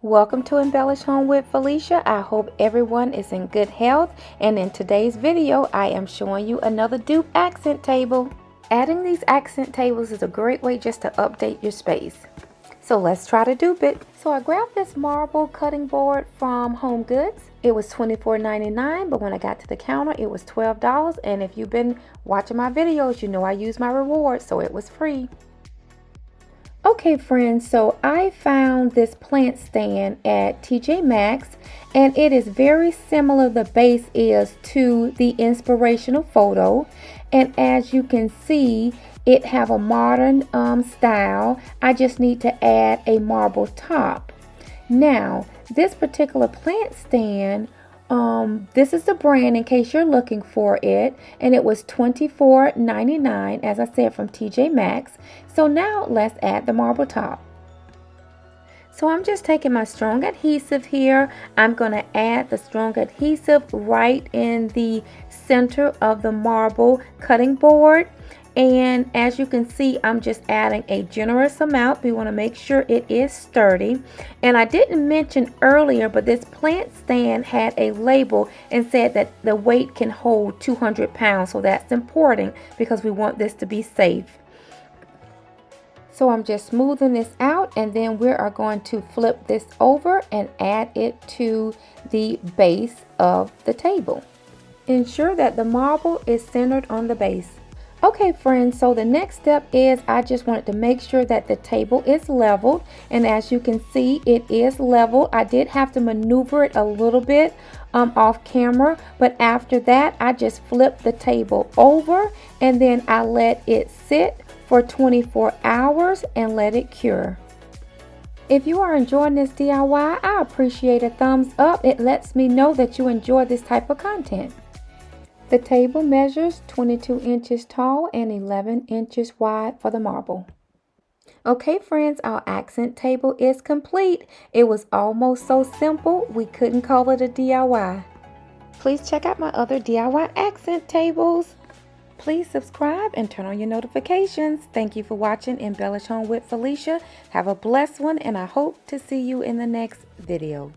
Welcome to Embellish Home with Felicia. I hope everyone is in good health, and in today's video I am showing you another dupe accent table. Adding these accent tables is a great way just to update your space. So let's try to dupe it. So I grabbed this marble cutting board from Home Goods. It was $24.99, but when I got to the counter it was $12, and if you've been watching my videos you know I use my rewards, so it was free. Okay friends, so I found this plant stand at TJ Maxx, and it is very similar, the base is, to the inspirational photo, and as you can see it have a modern style. I just need to add a marble top. Now this particular plant stand, this is the brand in case you're looking for it, and it was $24.99 as I said from TJ Maxx. So now let's add the marble top. So I'm just taking my strong adhesive here. I'm going to add the strong adhesive right in the center of the marble cutting board. And as you can see, I'm just adding a generous amount. We want to make sure it is sturdy. And I didn't mention earlier, but this plant stand had a label and said that the weight can hold 200 pounds. So that's important because we want this to be safe. So I'm just smoothing this out, and then we are going to flip this over and add it to the base of the table. Ensure that the marble is centered on the base. Okay friends, so the next step is I just wanted to make sure that the table is leveled, and as you can see it is leveled. I did have to maneuver it a little bit off camera, but after that I just flipped the table over and then I let it sit for 24 hours and let it cure. If you are enjoying this DIY, I appreciate a thumbs up. It lets me know that you enjoy this type of content. The table measures 22 inches tall and 11 inches wide for the marble. Okay friends, our accent table is complete. It was almost so simple we couldn't call it a DIY. Please check out my other DIY accent tables. Please subscribe and turn on your notifications. Thank you for watching Embellish Home with Felicia. Have a blessed one, and I hope to see you in the next video.